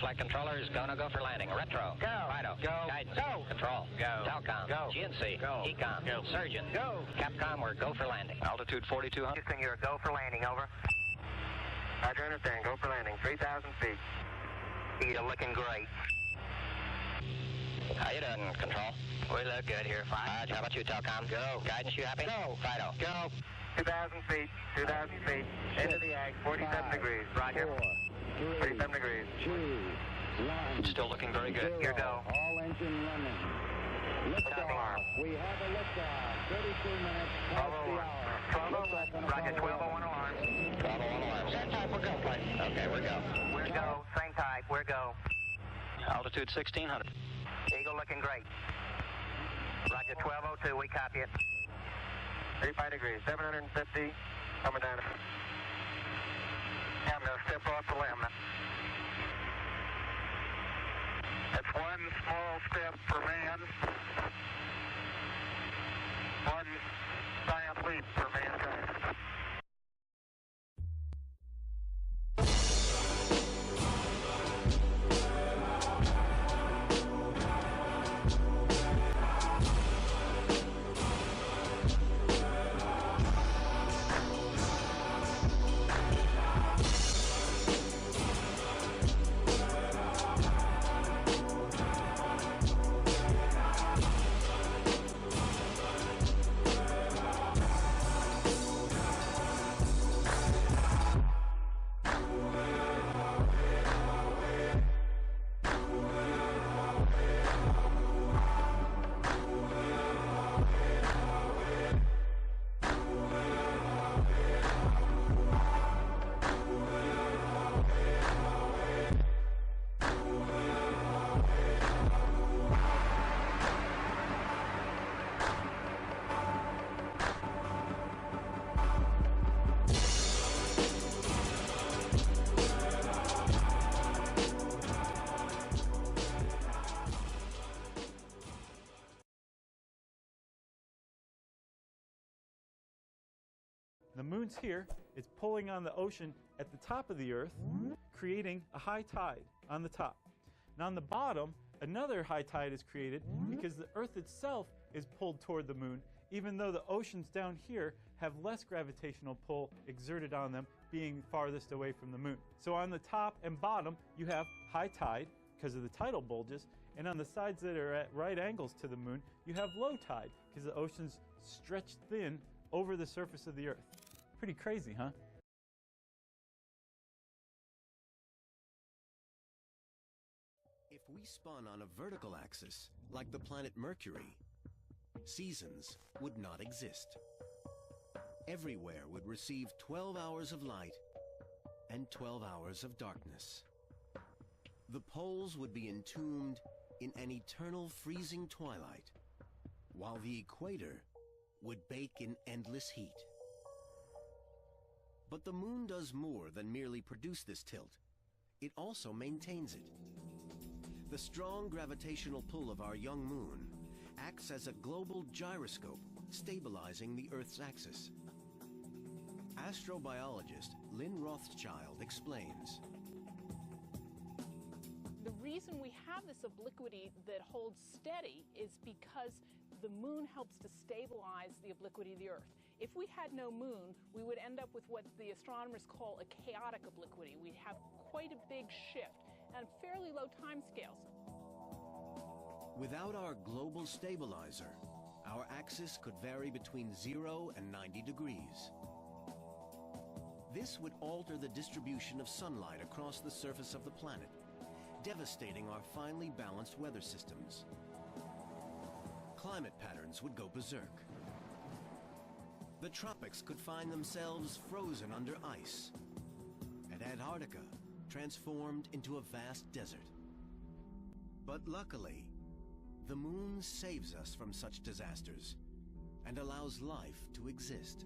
flight controllers. Go, no, go for landing. Retro. Go. Fido. Go. Guidance. Go. Control. Go. Telcom. Go. GNC. Go. Ecom. Go. Surgeon. Go. Capcom, we're go for landing. Altitude 4200. Houston, you're a go for landing, over. Roger, understand. Go for landing. 3,000 feet. You're looking great. How you doing, Control? We look good here, fine. How about you, Telcom? Go. Guidance, you happy? Go. Fido. Go. 2,000 feet. 2,000 feet. Into the ag. 47 degrees. Roger. 37 degrees. 2, 1. Still looking very good. Zero. Here, go. All engine running. Stop alarm. Liftoff. We have a liftoff. 32 minutes past the 12:01. hour. 12:01. Roger, 1201 alarm. 1201 alarm. Same time, we're go, flight. Okay, we're go. We're go. Same type. We're go. Altitude 1,600. Eagle looking great. Roger, 1202. We copy it. 35 degrees. 750. Coming down. I'm going to step off the limb. That's one small step for man. One giant leap for mankind. The moon's here, it's pulling on the ocean at the top of the Earth, creating a high tide on the top. Now on the bottom, another high tide is created because the Earth itself is pulled toward the moon, even though the oceans down here have less gravitational pull exerted on them, being farthest away from the moon. So on the top and bottom, you have high tide because of the tidal bulges, and on the sides that are at right angles to the moon, you have low tide because the ocean's stretched thin over the surface of the Earth. Pretty crazy, huh? If we spun on a vertical axis, like the planet Mercury, seasons would not exist. Everywhere would receive 12 hours of light and 12 hours of darkness. The poles would be entombed in an eternal freezing twilight, while the equator would bake in endless heat. But the moon does more than merely produce this tilt. It also maintains it. The strong gravitational pull of our young moon acts as a global gyroscope, stabilizing the Earth's axis. Astrobiologist Lynn Rothschild explains. The reason we have this obliquity that holds steady is because the moon helps to stabilize the obliquity of the Earth. If we had no moon, we would end up with what the astronomers call a chaotic obliquity. We'd have quite a big shift and fairly low time scales. Without our global stabilizer, our axis could vary between 0 and 90 degrees. This would alter the distribution of sunlight across the surface of the planet, devastating our finely balanced weather systems. Climate patterns would go berserk. The tropics could find themselves frozen under ice, and Antarctica transformed into a vast desert. But luckily, the moon saves us from such disasters and allows life to exist.